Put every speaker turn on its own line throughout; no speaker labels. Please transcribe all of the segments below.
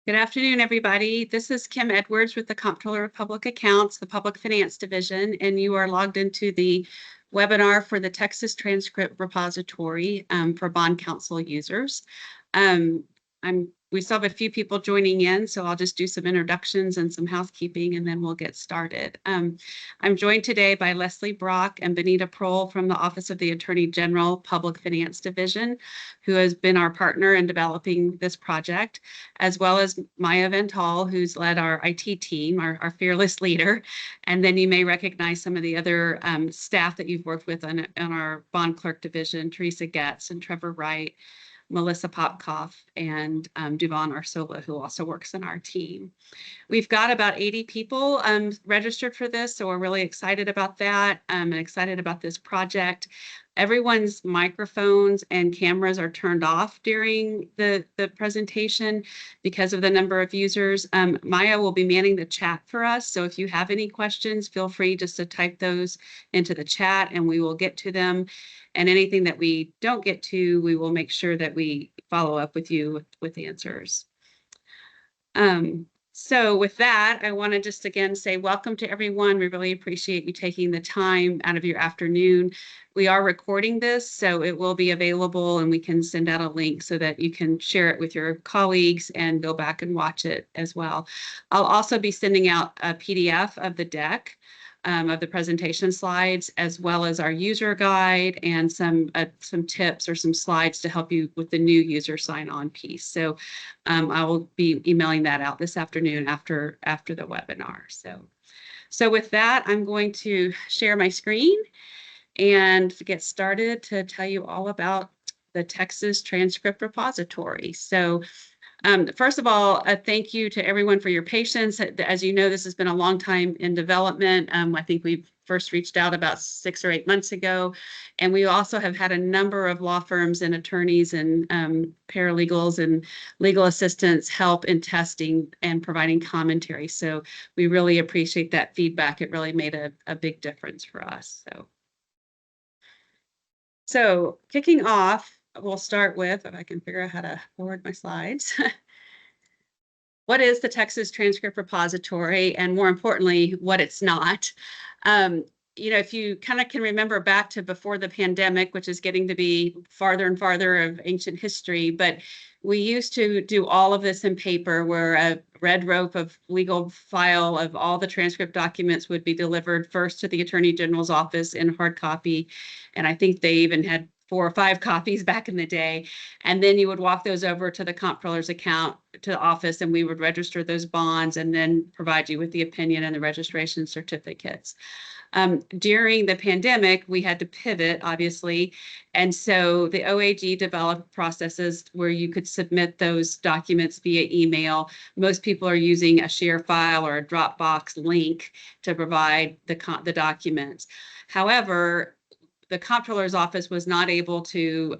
Good afternoon, everybody. This is Kim Edwards with the Comptroller of Public Accounts, the Public Finance Division, and you are logged into the webinar for the Texas Transcript Repository for bond counsel users. We still have a few people joining in, so I'll just do some introductions and some housekeeping, and then we'll get started. I'm joined today by Leslie Brock and Benita Prohl from the Office of the Attorney General Public Finance Division, who has been our partner in developing this project, as well as Maya Vental, who's led our IT team, our fearless leader. And then you may recognize some of the other staff that you've worked with on our bond clerk division, Teresa Getz and Trevor Wright, Melissa Popkoff, and Duvan Arsola, who also works in our team. We've got about 80 people registered for this, so we're really excited about that and excited about this project. Everyone's microphones and cameras are turned off during the presentation because of the number of users. Maya will be manning the chat for us, so if you have any questions, feel free just to type those into the chat and we will get to them. And anything that we don't get to, we will make sure that we follow up with you with answers. So with that, I want to just again say welcome to everyone. We really appreciate you taking the time out of your afternoon. We are recording this, so it will be available and we can send out a link so that you can share it with your colleagues and go back and watch it as well. I'll also be sending out a PDF of the deck of the presentation slides, as well as our user guide and some tips or some slides to help you with the new user sign-on piece. So I will be emailing that out this afternoon after the webinar. So with that, I'm going to share my screen and get started to tell you all about the Texas Transcript Repository. So first of all, a thank you to everyone for your patience. As you know, this has been a long time in development. I think we first reached out about 6 or 8 months ago. And we also have had a number of law firms and attorneys and paralegals and legal assistants help in testing and providing commentary. So we really appreciate that feedback. It really made a big difference for us. So kicking off, we'll start with, if I can figure out how to forward my slides. What is the Texas Transcript Repository, and more importantly, what it's not? You know, if you kind of can remember back to before the pandemic, which is getting to be farther and farther of ancient history, but we used to do all of this in paper, where a red rope of legal file of all the transcript documents would be delivered first to the Attorney General's office in hard copy. And I think they even had 4 or 5 copies back in the day. And then you would walk those over to the comptroller's account to the office, and we would register those bonds and then provide you with the opinion and the registration certificates. During the pandemic, we had to pivot, obviously. And so the OAG developed processes where you could submit those documents via email. Most people are using a share file or a Dropbox link to provide the documents. However, the comptroller's office was not able to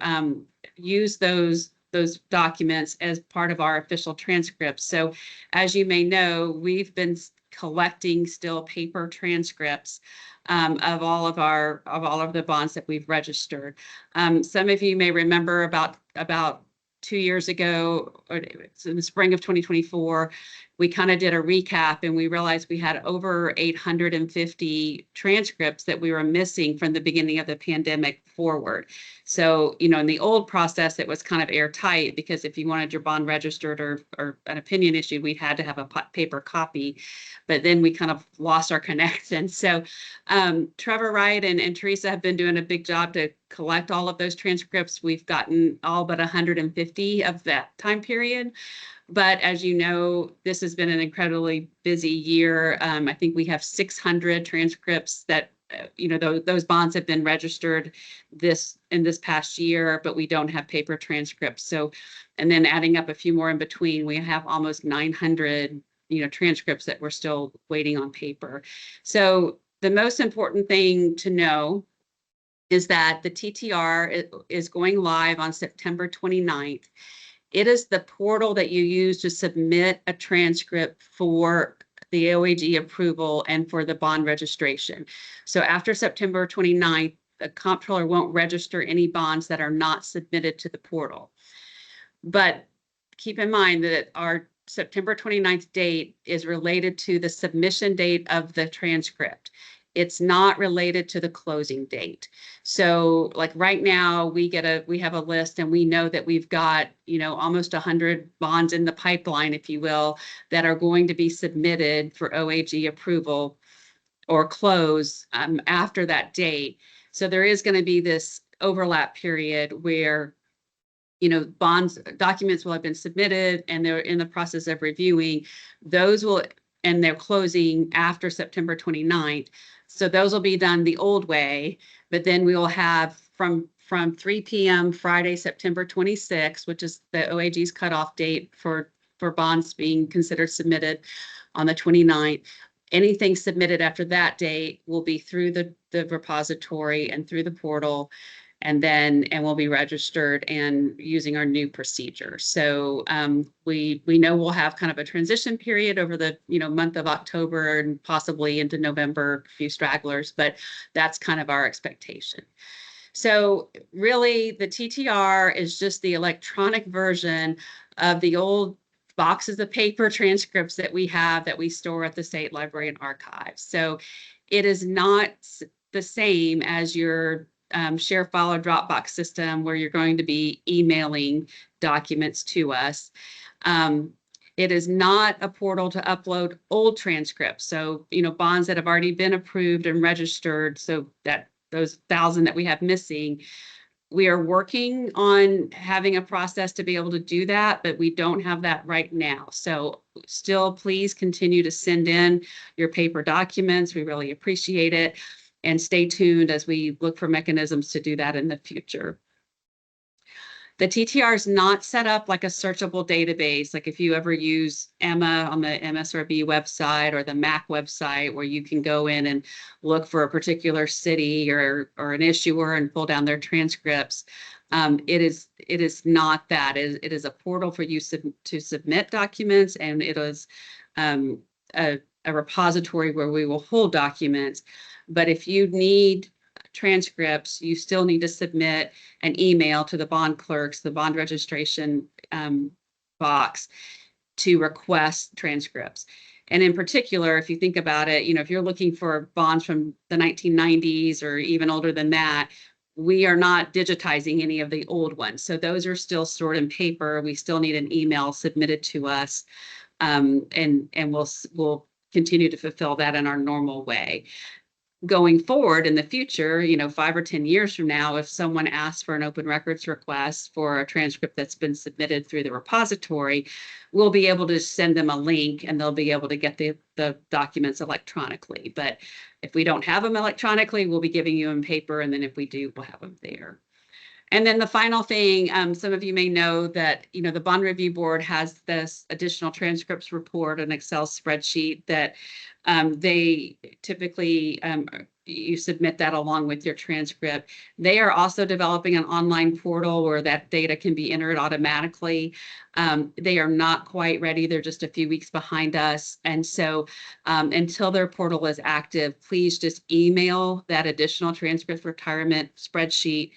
use those documents as part of our official transcripts. So as you may know, we've been collecting still paper transcripts of all of the bonds that we've registered. Some of you may remember about 2 years ago, or in the spring of 2024, we kind of did a recap and we realized we had over 850 transcripts that we were missing from the beginning of the pandemic forward. So, you know, in the old process, it was kind of airtight, because if you wanted your bond registered or an opinion issued, we had to have a paper copy. But then we kind of lost our connection. So Trevor Wright and Teresa have been doing a big job to collect all of those transcripts. We've gotten all but 150 of that time period. But as you know, this has been an incredibly busy year. I think we have 600 transcripts that, you know, those bonds have been registered in this past year, but we don't have paper transcripts. So, and then adding up a few more in between, we have almost 900, you know, transcripts that we're still waiting on paper. So the most important thing to know is that the TTR is going live on September 29th. It is the portal that you use to submit a transcript for the OAG approval and for the bond registration. So after September 29th, the comptroller won't register any bonds that are not submitted to the portal. But keep in mind that our September 29th date is related to the submission date of the transcript. It's not related to the closing date. So like right now we have a list and we know that we've got, almost 100 bonds in the pipeline, if you will, that are going to be submitted for OAG approval or close after that date. So there is going to be this overlap period where documents will have been submitted and they're in the process of reviewing. And they're closing after September 29th. So those will be done the old way, but then we will have from 3 p.m. Friday, September 26th, which is the OAG's cutoff date for bonds being considered submitted on the 29th. Anything submitted after that date will be through the repository and through the portal, and will be registered and using our new procedure. So we know we'll have kind of a transition period over the month of October and possibly into November, a few stragglers, but that's kind of our expectation. So really the TTR is just the electronic version of the old boxes of paper transcripts that we have that we store at the State Library and Archives. So it is not the same as your share file or Dropbox system where you're going to be emailing documents to us. It is not a portal to upload old transcripts. So, bonds that have already been approved and registered, so that those 1,000 that we have missing, we are working on having a process to be able to do that, but we don't have that right now. So still, please continue to send in your paper documents. We really appreciate it. And stay tuned as we look for mechanisms to do that in the future. The TTR is not set up like a searchable database. Like if you ever use Emma on the MSRB website or the MAC website, where you can go in and look for a particular city or an issuer and pull down their transcripts. It is not that. It is a portal for you to submit documents, and it is a repository where we will hold documents. But if you need transcripts, you still need to submit an email to the bond clerks, the bond registration box, to request transcripts. And in particular, if you think about it, if you're looking for bonds from the 1990s or even older than that, we are not digitizing any of the old ones. So those are still stored in paper. We still need an email submitted to us, and we'll continue to fulfill that in our normal way. Going forward in the future, 5 or 10 years from now, if someone asks for an open records request for a transcript that's been submitted through the repository, we'll be able to send them a link and they'll be able to get the documents electronically. But if we don't have them electronically, we'll be giving you in paper. And then if we do, we'll have them there. And then the final thing, some of you may know that, the Bond Review Board has this additional transcripts report, an Excel spreadsheet that they typically, you submit that along with your transcript. They are also developing an online portal where that data can be entered automatically. They are not quite ready. They're just a few weeks behind us. And so until their portal is active, please just email that additional transcript retirement spreadsheet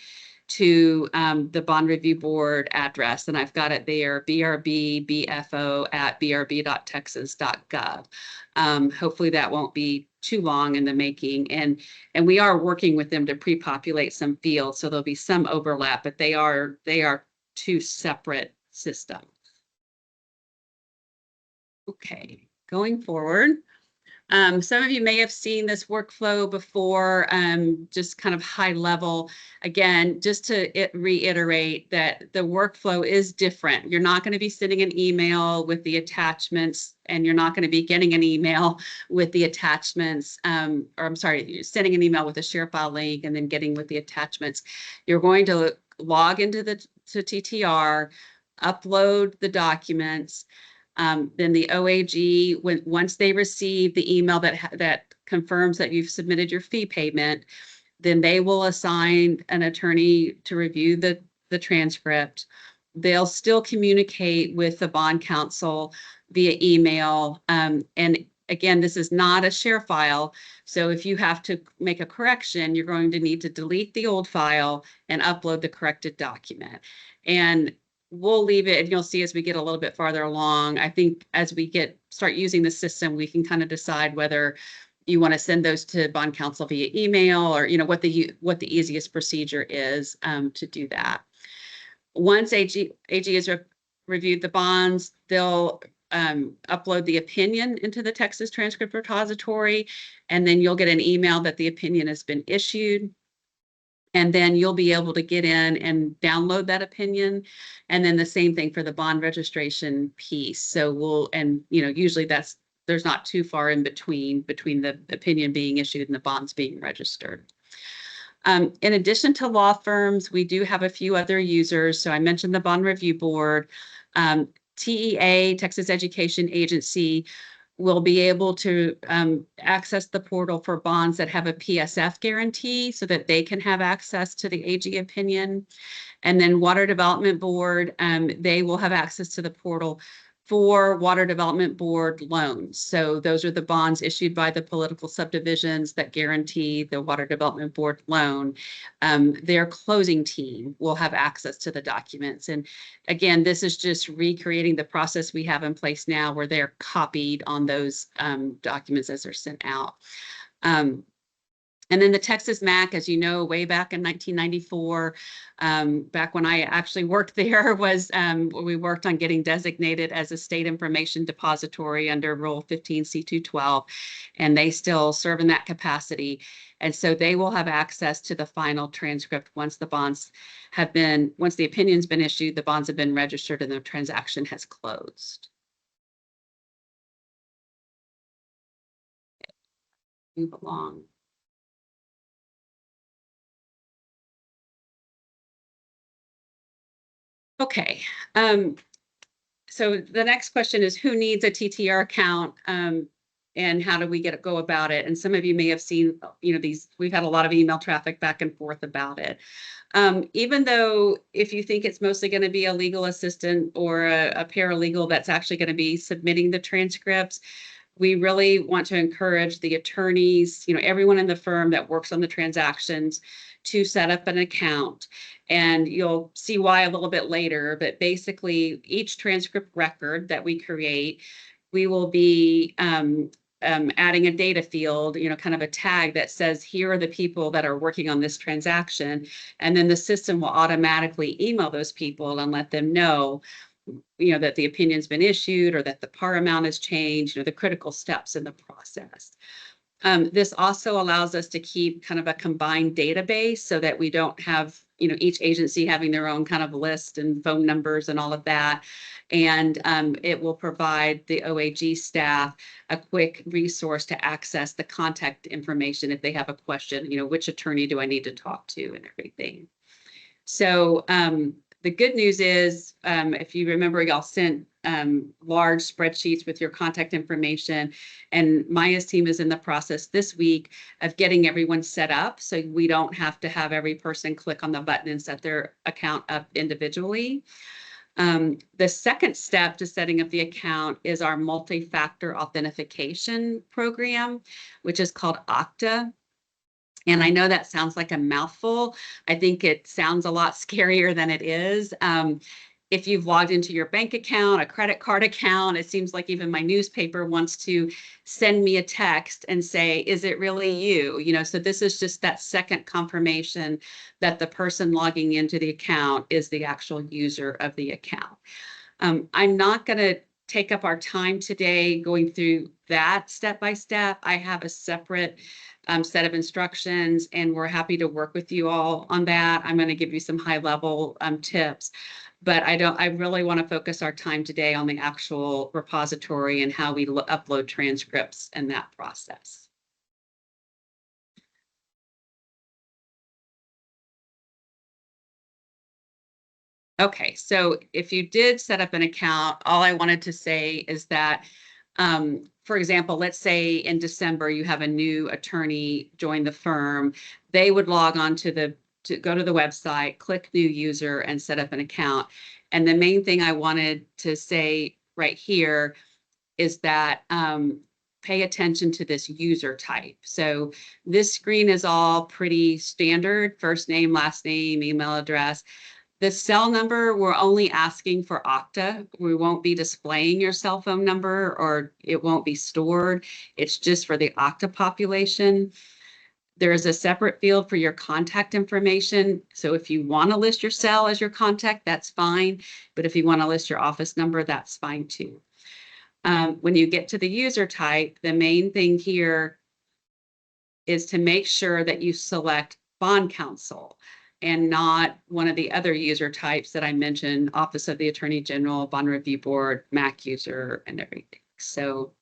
to the Bond Review Board address, and I've got it there, brbfo@brb.texas.gov. Hopefully that won't be too long in the making, and we are working with them to pre-populate some fields, so there'll be some overlap, but they are two separate systems. Okay, going forward. Some of you may have seen this workflow before, just kind of high level. Again, just to reiterate that the workflow is different. You're not going to be sending an email with the attachments, and you're not going to be getting an email with the attachments, or I'm sorry, you're sending an email with a share file link and then getting with the attachments. You're going to log into to TTR, upload the documents. Then the OAG, once they receive the email that confirms that you've submitted your fee payment, then they will assign an attorney to review the transcript. They'll still communicate with the bond counsel via email. And again, this is not a share file. So if you have to make a correction, you're going to need to delete the old file and upload the corrected document. And we'll leave it, and you'll see as we get a little bit farther along. I think as we start using the system, we can kind of decide whether you want to send those to bond counsel via email, or what the easiest procedure is to do that. Once AG has reviewed the bonds, they'll upload the opinion into the Texas Transcript Repository, and then you'll get an email that the opinion has been issued. And then you'll be able to get in and download that opinion. And then the same thing for the bond registration piece. So usually there's not too far in between the opinion being issued and the bonds being registered. In addition to law firms, we do have a few other users. So I mentioned the Bond Review Board. TEA, Texas Education Agency, will be able to access the portal for bonds that have a PSF guarantee so that they can have access to the AG opinion. And then Water Development Board, they will have access to the portal for Water Development Board loans. So those are the bonds issued by the political subdivisions that guarantee the Water Development Board loan. Their closing team will have access to the documents. And again, this is just recreating the process we have in place now, where they're copied on those documents as they're sent out. And then the Texas MAC, as you know, way back in 1994, back when I actually worked there, we worked on getting designated as a state information depository under Rule 15C212, and they still serve in that capacity. And so they will have access to the final transcript once the opinion's been issued, the bonds have been registered, and the transaction has closed. Move along. Okay, so the next question is, who needs a TTR account, and how do we go about it? And some of you may have seen, we've had a lot of email traffic back and forth about it. Even though if you think it's mostly going to be a legal assistant or a paralegal that's actually going to be submitting the transcripts, we really want to encourage the attorneys, everyone in the firm that works on the transactions, to set up an account. And you'll see why a little bit later, but basically each transcript record that we create, we will be adding a data field, kind of a tag that says, here are the people that are working on this transaction. And then the system will automatically email those people and let them know, that the opinion's been issued or that the par amount has changed, the critical steps in the process. This also allows us to keep kind of a combined database so that we don't have, each agency having their own kind of list and phone numbers and all of that. And it will provide the OAG staff a quick resource to access the contact information if they have a question, which attorney do I need to talk to and everything. So the good news is, if you remember, y'all sent large spreadsheets with your contact information, and Maya's team is in the process this week of getting everyone set up, so we don't have to have every person click on the button and set their account up individually. The second step to setting up the account is our multi-factor authentication program, which is called OCTA. And I know that sounds like a mouthful. I think it sounds a lot scarier than it is. If you've logged into your bank account, a credit card account, it seems like even my newspaper wants to send me a text and say, is it really you? So this is just that second confirmation that the person logging into the account is the actual user of the account. I'm not going to take up our time today going through that step by step. I have a separate set of instructions, and we're happy to work with you all on that. I'm going to give you some high level tips, but I really want to focus our time today on the actual repository and how we upload transcripts and that process. Okay, so if you did set up an account, all I wanted to say is that, for example, let's say in December you have a new attorney join the firm. They would log on to go to the website, click new user, and set up an account. And the main thing I wanted to say right here is that pay attention to this user type. So this screen is all pretty standard: first name, last name, email address. The cell number, we're only asking for Okta. We won't be displaying your cell phone number, or it won't be stored. It's just for the Okta population. There is a separate field for your contact information. So if you want to list your cell as your contact, that's fine. But if you want to list your office number, that's fine too. When you get to the user type, the main thing here is to make sure that you select bond counsel and not one of the other user types that I mentioned, Office of the Attorney General, Bond Review Board, Mac user, and everything. So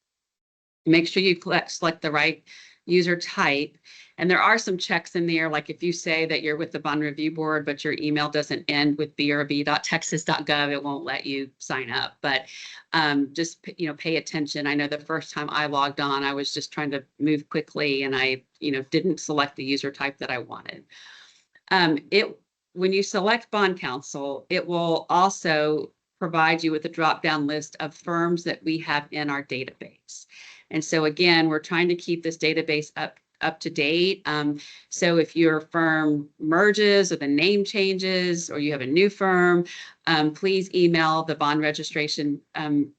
make sure you select the right user type. And there are some checks in there, like if you say that you're with the Bond Review Board, but your email doesn't end with brb.texas.gov, it won't let you sign up. But just pay attention. I know the first time I logged on, I was just trying to move quickly, and I didn't select the user type that I wanted. When you select bond counsel, it will also provide you with a drop-down list of firms that we have in our database. And so again, we're trying to keep this database up to date. So if your firm merges or the name changes or you have a new firm, please email the bond registration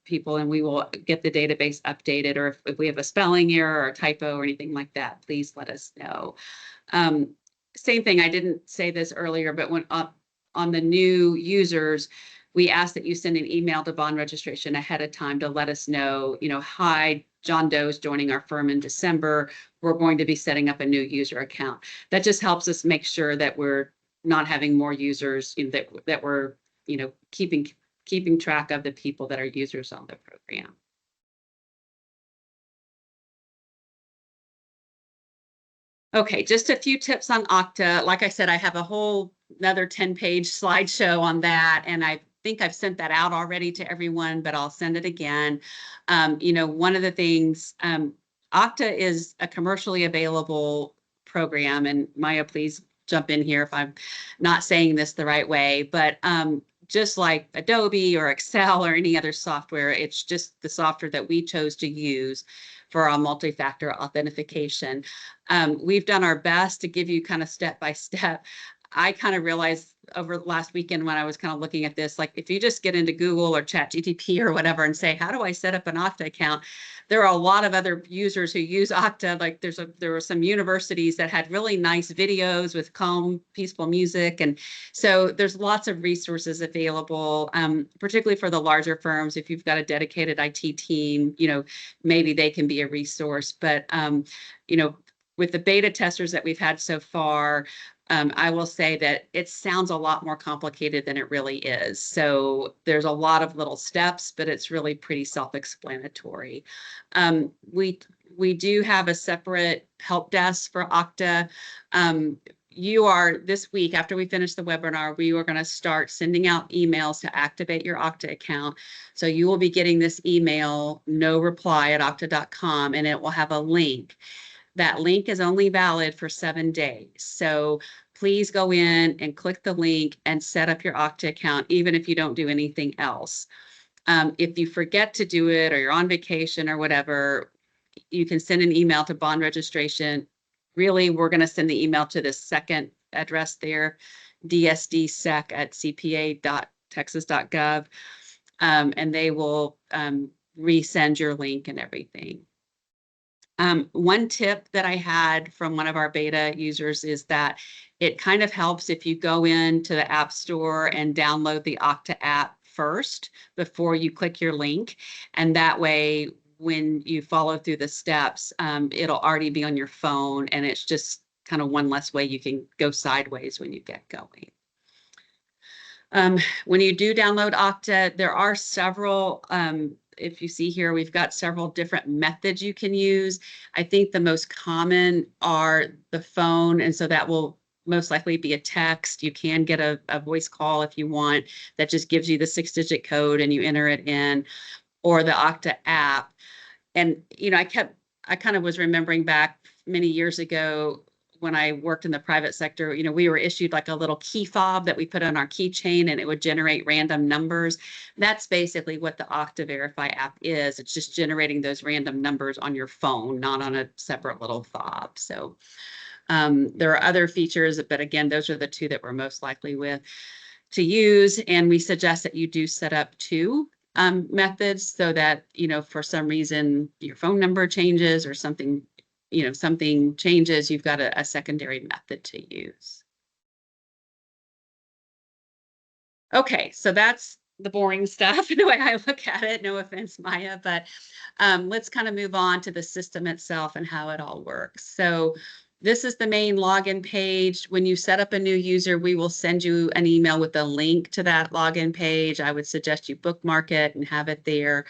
people, and we will get the database updated. Or if we have a spelling error or a typo or anything like that, please let us know. Same thing, I didn't say this earlier, but when on the new users, we ask that you send an email to bond registration ahead of time to let us know, hi, John Doe's joining our firm in December. We're going to be setting up a new user account. That just helps us make sure that we're not having more users, that we're, keeping track of the people that are users on the program. Okay, just a few tips on Okta. Like I said, I have a whole another 10-page slideshow on that, and I think I've sent that out already to everyone, but I'll send it again. One of the things, Okta is a commercially available program, and Maya, please jump in here if I'm not saying this the right way, but just like Adobe or Excel or any other software, it's just the software that we chose to use for our multi-factor authentication. We've done our best to give you kind of step by step. I kind of realized over the last weekend when I was kind of looking at this, like if you just get into Google or ChatGPT or whatever and say, how do I set up an Okta account? There are a lot of other users who use Okta. Like there were some universities that had really nice videos with calm, peaceful music. And so there's lots of resources available, particularly for the larger firms. If you've got a dedicated IT team, maybe they can be a resource. But, with the beta testers that we've had so far, I will say that it sounds a lot more complicated than it really is. So there's a lot of little steps, but it's really pretty self-explanatory. We do have a separate help desk for Okta. This week, after we finish the webinar, we are going to start sending out emails to activate your Okta account. So you will be getting this email, noreply@okta.com, and it will have a link. That link is only valid for 7 days. So please go in and click the link and set up your Okta account, even if you don't do anything else. If you forget to do it or you're on vacation or whatever, you can send an email to bond registration. Really, we're going to send the email to the second address there, dsdsec@cpa.texas.gov, and they will resend your link and everything. One tip that I had from one of our beta users is that it kind of helps if you go into the App Store and download the Okta app first before you click your link. And that way, when you follow through the steps, it'll already be on your phone, and it's just kind of one less way you can go sideways when you get going. When you do download Okta, there are several, if you see here, we've got several different methods you can use. I think the most common are the phone, and so that will most likely be a text. You can get a voice call if you want, that just gives you the 6-digit code and you enter it in, or the Okta app. And, I kind of was remembering back many years ago when I worked in the private sector, we were issued like a little key fob that we put on our keychain, and it would generate random numbers. That's basically what the Okta Verify app is. It's just generating those random numbers on your phone, not on a separate little fob. So there are other features, but again, those are the two that we're most likely with. to use, and we suggest that you do set up 2 methods so that, for some reason your phone number changes or something, something changes, you've got a secondary method to use. Okay, so that's the boring stuff, the way I look at it. No offense, Maya, but let's kind of move on to the system itself and how it all works. So this is the main login page. When you set up a new user, we will send you an email with a link to that login page. I would suggest you bookmark it and have it there.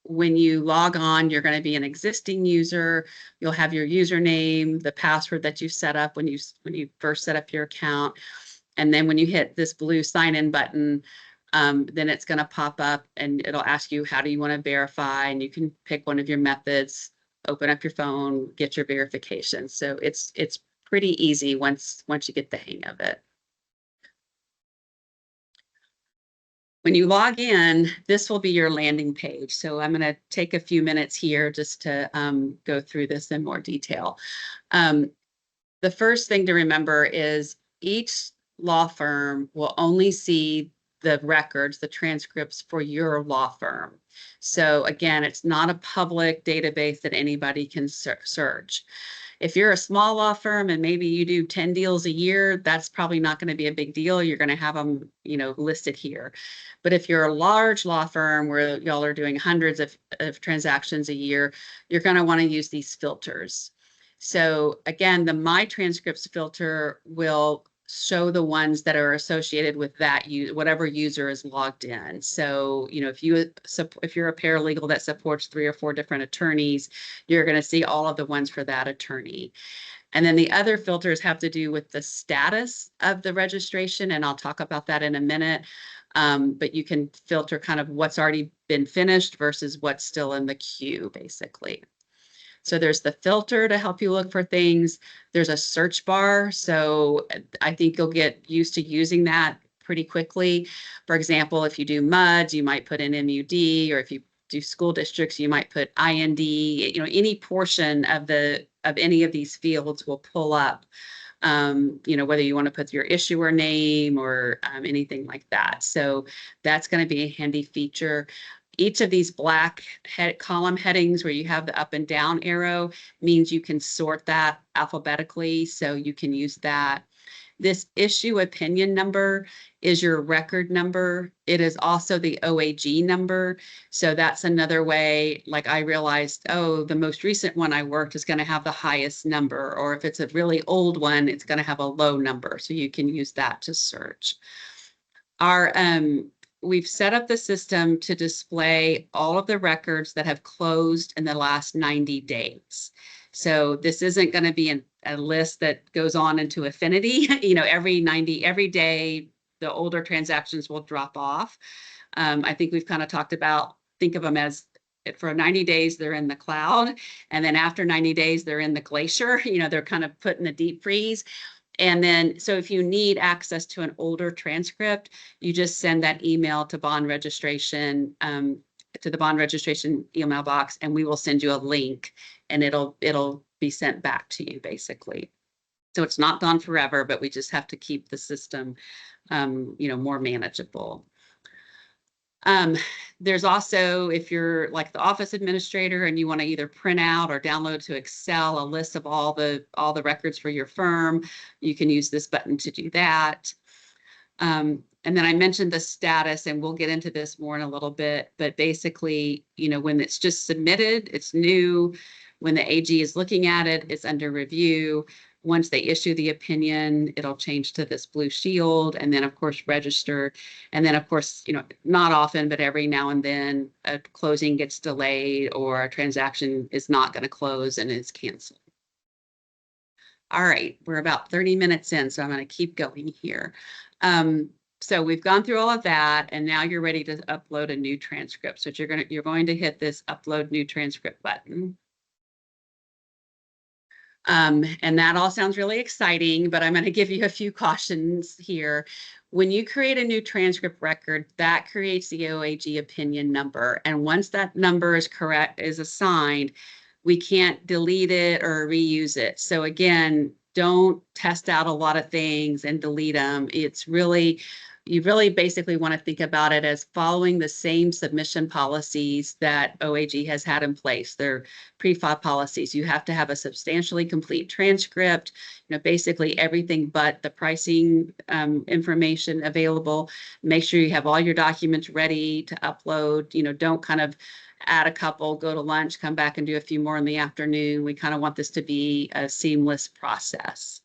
When you log on, you're going to be an existing user. You'll have your username, the password that you set up when you first set up your account. And then when you hit this blue sign in button, then it's going to pop up and it'll ask you, how do you want to verify? And you can pick one of your methods, open up your phone, get your verification. So it's pretty easy once you get the hang of it. When you log in, this will be your landing page. So I'm going to take a few minutes here just to go through this in more detail. The first thing to remember is each law firm will only see the records, the transcripts for your law firm. So again, it's not a public database that anybody can search. If you're a small law firm and maybe you do 10 deals a year, that's probably not going to be a big deal. You're going to have them, listed here. But if you're a large law firm where y'all are doing hundreds of transactions a year, you're going to want to use these filters. So again, the My Transcripts filter will show the ones that are associated with that whatever user is logged in. So, if you're a paralegal that supports 3 or 4 different attorneys, you're going to see all of the ones for that attorney. And then the other filters have to do with the status of the registration, and I'll talk about that in a minute. But you can filter kind of what's already been finished versus what's still in the queue, basically. So there's the filter to help you look for things. There's a search bar. So I think you'll get used to using that pretty quickly. For example, if you do MUDs, you might put in MUD, or if you do school districts, you might put IND. Any portion of any of these fields will pull up. Whether you want to put your issuer name or anything like that. So that's going to be a handy feature. Each of these black column headings where you have the up and down arrow means you can sort that alphabetically, so you can use that. This issue opinion number is your record number. It is also the OAG number. So that's another way, like I realized, oh, the most recent one I worked is going to have the highest number, or if it's a really old one, it's going to have a low number. So you can use that to search. We've set up the system to display all of the records that have closed in the last 90 days. So this isn't going to be a list that goes on into infinity. Every day, the older transactions will drop off. I think we've kind of talked about, think of them as for 90 days, they're in the cloud. And then after 90 days, they're in the glacier. They're kind of put in the deep freeze. And then, so if you need access to an older transcript, you just send that email to bond registration, to the bond registration email box, and we will send you a link, and it'll be sent back to you, basically. So it's not gone forever, but we just have to keep the system, more manageable. There's also, if you're like the office administrator and you want to either print out or download to Excel a list of all the records for your firm, you can use this button to do that. And then I mentioned the status, and we'll get into this more in a little bit, but basically, when it's just submitted, it's new. When the AG is looking at it, it's under review. Once they issue the opinion, it'll change to this blue shield, and then of course register. And then of course, not often, but every now and then a closing gets delayed or a transaction is not going to close and is canceled. All right, we're about 30 minutes in, so I'm going to keep going here. So we've gone through all of that, and now you're ready to upload a new transcript. So you're going to hit this upload new transcript button. And that all sounds really exciting, but I'm going to give you a few cautions here. When you create a new transcript record, that creates the OAG opinion number. And once that number is assigned, we can't delete it or reuse it. So again, don't test out a lot of things and delete them. You really basically want to think about it as following the same submission policies that OAG has had in place. They're pre-file policies. You have to have a substantially complete transcript, basically everything but the pricing information available. Make sure you have all your documents ready to upload. Don't kind of add a couple, go to lunch, come back and do a few more in the afternoon. We kind of want this to be a seamless process.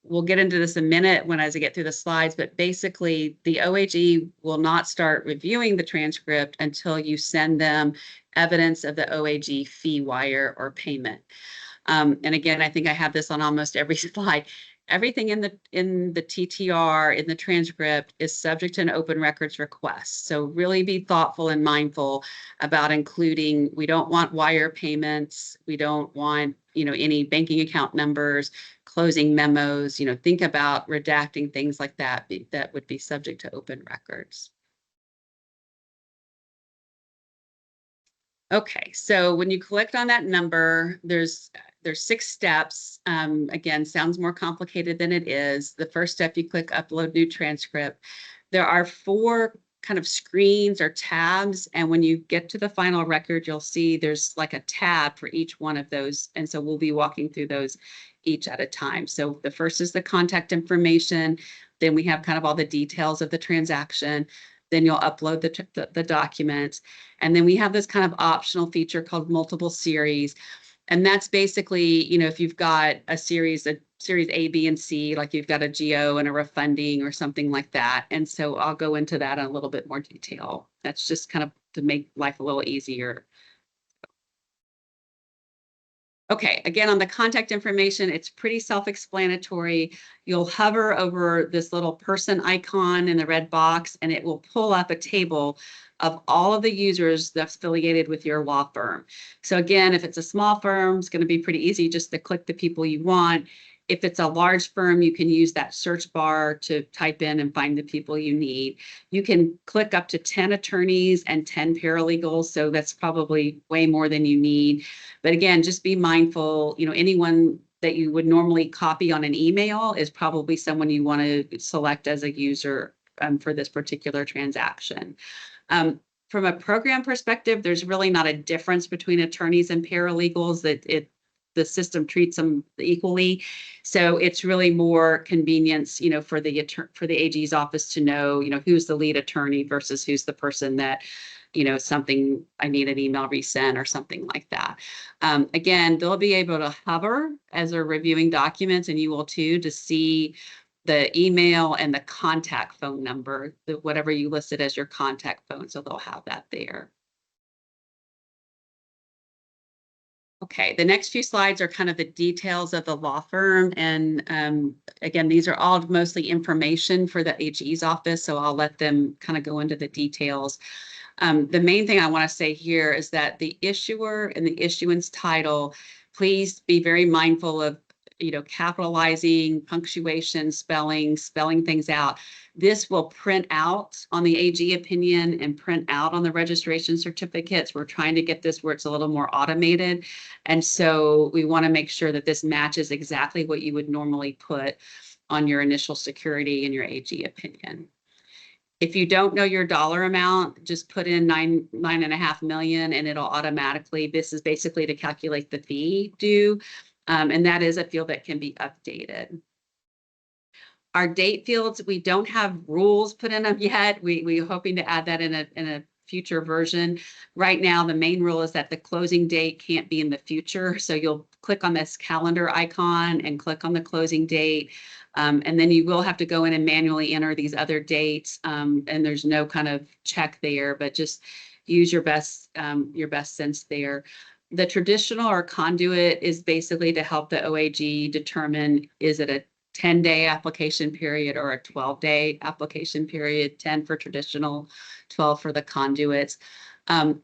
We'll get into this in a minute as I get through the slides, but basically the OAG will not start reviewing the transcript until you send them evidence of the OAG fee wire or payment. And again, I think I have this on almost every slide. Everything in the TTR, in the transcript, is subject to an open records request. So really be thoughtful and mindful about including, we don't want wire payments. We don't want, any banking account numbers, closing memos, think about redacting things like that that would be subject to open records. Okay, so when you click on that number, there's 6 steps. Again, sounds more complicated than it is. The first step, you click upload new transcript. There are 4 kind of screens or tabs, and when you get to the final record, you'll see there's like a tab for each one of those, and so we'll be walking through those each at a time. So the first is the contact information, then we have kind of all the details of the transaction, then you'll upload the documents, and then we have this kind of optional feature called multiple series. And that's basically, if you've got a series A, B, and C, like you've got a GO and a refunding or something like that. And so I'll go into that in a little bit more detail. That's just kind of to make life a little easier. Okay, again, on the contact information, it's pretty self-explanatory. You'll hover over this little person icon in the red box, and it will pull up a table of all of the users that's affiliated with your law firm. So again, if it's a small firm, it's going to be pretty easy just to click the people you want. If it's a large firm, you can use that search bar to type in and find the people you need. You can click up to 10 attorneys and 10 paralegals, so that's probably way more than you need. But again, just be mindful, anyone that you would normally copy on an email is probably someone you want to select as a user for this particular transaction. From a program perspective, there's really not a difference between attorneys and paralegals. The system treats them equally, so it's really more convenience, for the AG's office to know, who's the lead attorney versus who's the person that, something, I need an email resent or something like that. Again, they'll be able to hover as they're reviewing documents, and you will too, to see the email and the contact phone number, whatever you listed as your contact phone. So they'll have that there. Okay, the next few slides are kind of the details of the law firm. And again, these are all mostly information for the AG's office, so I'll let them kind of go into the details. The main thing I want to say here is that the issuer and the issuance title, please be very mindful of, capitalizing, punctuation, spelling things out. This will print out on the AG opinion and print out on the registration certificates. We're trying to get this where it's a little more automated. And so we want to make sure that this matches exactly what you would normally put on your initial security and your AG opinion. If you don't know your dollar amount, just put in $9.5 million and it'll automatically, this is basically to calculate the fee due. And that is a field that can be updated. Our date fields, we don't have rules put in them yet. We're hoping to add that in a future version. Right now, the main rule is that the closing date can't be in the future. So you'll click on this calendar icon and click on the closing date. And then you will have to go in and manually enter these other dates. And there's no kind of check there, but just use your best sense there. The traditional or conduit is basically to help the OAG determine, is it a 10-day application period or a 12-day application period, 10 for traditional, 12 for the conduits.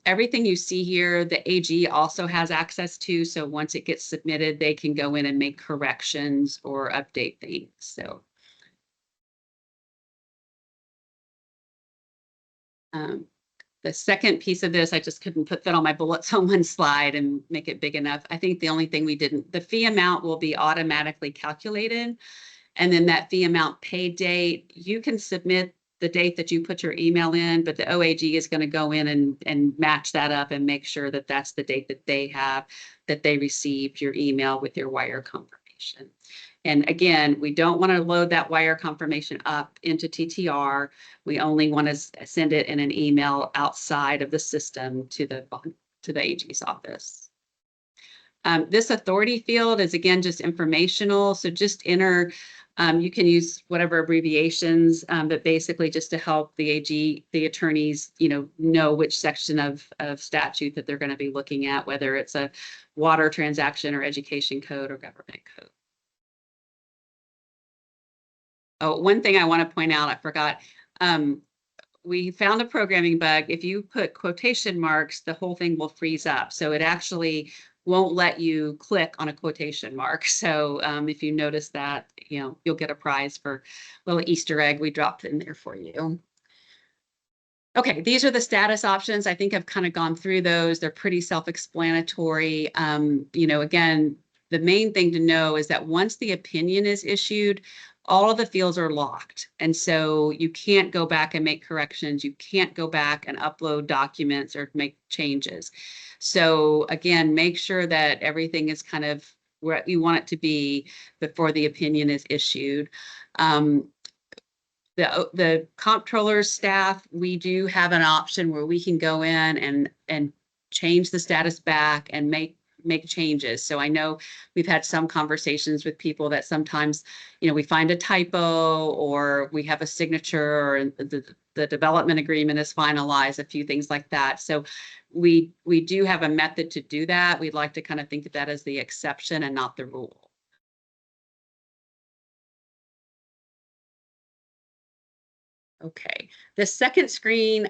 Everything you see here, the AG also has access to, so once it gets submitted, they can go in and make corrections or update things. So The second piece of this, I just couldn't fit all my bullets on one slide and make it big enough. I think the only thing we didn't, the fee amount will be automatically calculated. And then that fee amount paid date, you can submit the date that you put your email in, but the OAG is going to go in and match that up and make sure that that's the date that they have, that they received your email with your wire confirmation. And again, we don't want to load that wire confirmation up into TTR. We only want to send it in an email outside of the system to the AG's office. This authority field is, again, just informational. So just enter, you can use whatever abbreviations, but basically just to help the AG, the attorneys, know which section of statute that they're going to be looking at, whether it's a water transaction or education code or government code. Oh, one thing I want to point out, I forgot. We found a programming bug. If you put quotation marks, the whole thing will freeze up. So it actually won't let you click on a quotation mark. So if you notice that, you'll get a prize for a little Easter egg we dropped in there for you. Okay, these are the status options. I think I've kind of gone through those. They're pretty self-explanatory. Again, the main thing to know is that once the opinion is issued, all of the fields are locked. And so you can't go back and make corrections. You can't go back and upload documents or make changes. So again, make sure that everything is kind of where you want it to be before the opinion is issued. The comptroller's staff, we do have an option where we can go in and change the status back and make changes. So I know we've had some conversations with people that sometimes, we find a typo or we have a signature or the development agreement is finalized, a few things like that. So we do have a method to do that. We'd like to kind of think of that as the exception and not the rule. Okay, the second screen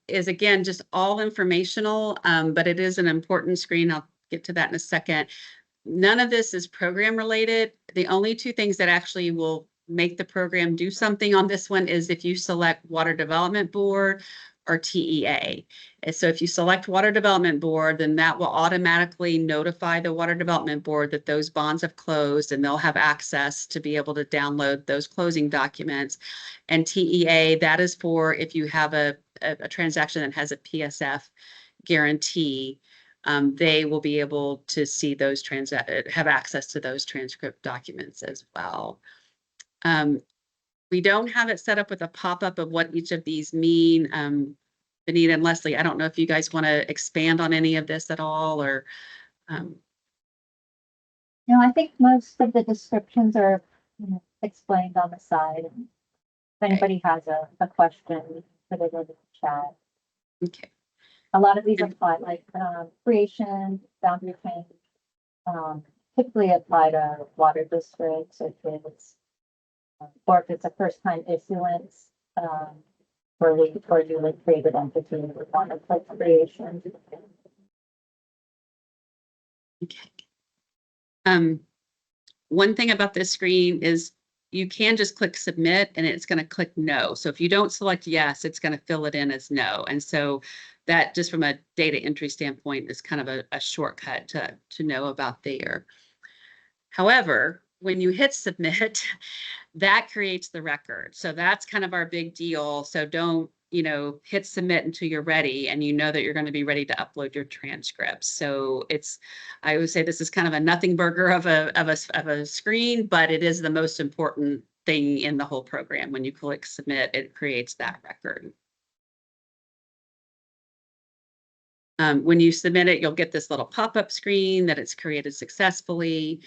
is, again, just all informational, but it is an important screen. I'll get to that in a second. None of this is program related. The only two things that actually will make the program do something on this one is if you select Water Development Board or TEA. And so if you select Water Development Board, then that will automatically notify the Water Development Board that those bonds have closed and they'll have access to be able to download those closing documents. And TEA, that is for if you have a transaction that has a PSF guarantee, they will be able to see those have access to those transcript documents as well. We don't have it set up with a pop-up of what each of these mean. Benita and Leslie, I don't know if you guys want to expand on any of this at all, or.
No, I think most of the descriptions are explained on the side. If anybody has a question, put it in the chat.
Okay.
A lot of these apply, like creation, boundary change, typically apply to water districts if it's or if it's a first-time issuance for newly created entity with one of like creation.
Okay. One thing about this screen is you can just click submit and it's going to click no. So if you don't select yes, it's going to fill it in as no. And so that, just from a data entry standpoint, is kind of a shortcut to know about there. However, when you hit submit, that creates the record. So that's kind of our big deal. So don't, hit submit until you're ready and you know that you're going to be ready to upload your transcripts. So I would say this is kind of a nothing burger of a screen, but it is the most important thing in the whole program. When you click submit, it creates that record. When you submit it, you'll get this little pop-up screen that it's created successfully.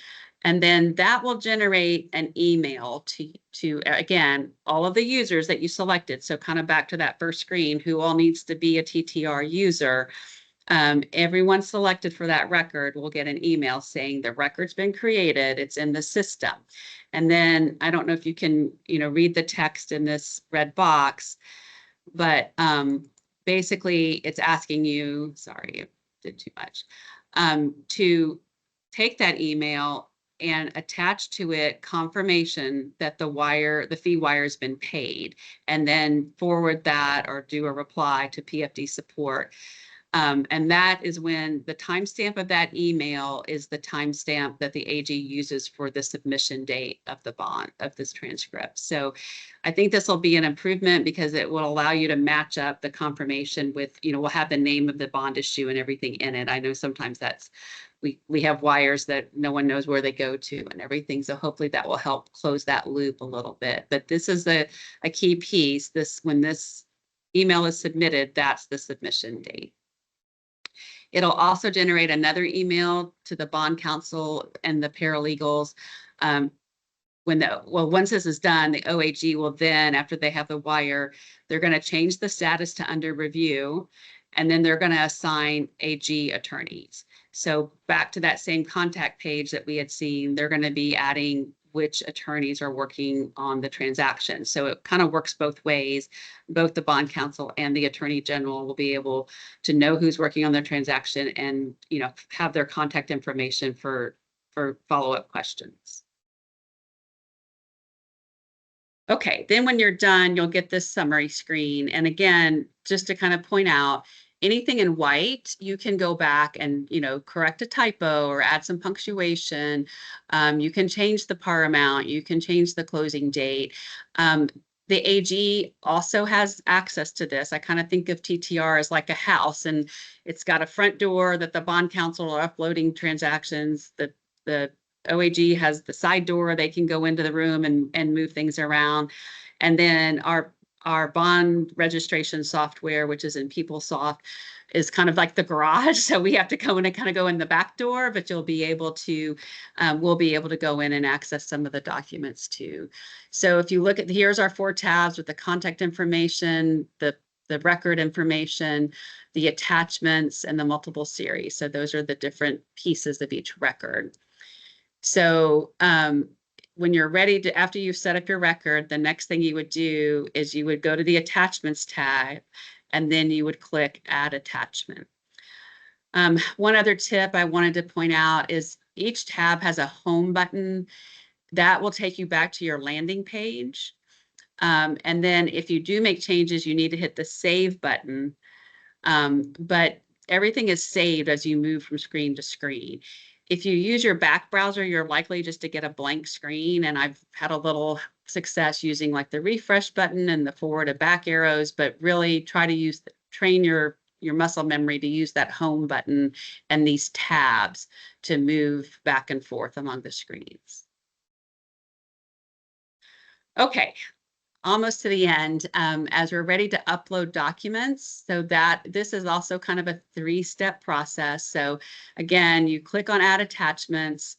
And then that will generate an email to again, all of the users that you selected. So kind of back to that first screen, who all needs to be a TTR user. Everyone selected for that record will get an email saying the record's been created, it's in the system. And then I don't know if you can, read the text in this red box, but basically it's asking you, sorry, I did too much, to take that email and attach to it confirmation that the fee wire has been paid, and then forward that or do a reply to PFD support. And that is when the timestamp of that email is the timestamp that the AG uses for the submission date of the bond, of this transcript. So I think this will be an improvement because it will allow you to match up the confirmation with, we'll have the name of the bond issue and everything in it. I know sometimes that's, we have wires that no one knows where they go to and everything. So hopefully that will help close that loop a little bit. But this is a key piece. When this email is submitted, that's the submission date. It'll also generate another email to the bond counsel and the paralegals. Once this is done, the OAG will then, after they have the wire, they're going to change the status to under review, and then they're going to assign AG attorneys. So back to that same contact page that we had seen, they're going to be adding which attorneys are working on the transaction. So it kind of works both ways. Both the bond counsel and the attorney general will be able to know who's working on the transaction and, have their contact information for follow-up questions. Okay, then when you're done, you'll get this summary screen. And again, just to kind of point out, anything in white, you can go back and, correct a typo or add some punctuation. You can change the par amount. You can change the closing date. The AG also has access to this. I kind of think of TTR as like a house, and it's got a front door that the bond counsel are uploading transactions. The OAG has the side door. They can go into the room and move things around. And then our bond registration software, which is in PeopleSoft, is kind of like the garage. So we have to go in and kind of go in the back door, but we'll be able to go in and access some of the documents too. So if you look at, here's our 4 tabs with the contact information, the record information, the attachments, and the multiple series. So those are the different pieces of each record. So when you're ready to, after you've set up your record, the next thing you would do is you would go to the attachments tab, and then you would click add attachment. One other tip I wanted to point out is each tab has a home button that will take you back to your landing page. And then if you do make changes, you need to hit the save button. But everything is saved as you move from screen to screen. If you use your back browser, you're likely just to get a blank screen. And I've had a little success using like the refresh button and the forward and back arrows, but really try to train your muscle memory to use that home button and these tabs to move back and forth among the screens. Okay. Almost to the end, as we're ready to upload documents, so that this is also kind of a 3-step process. So again, you click on add attachments.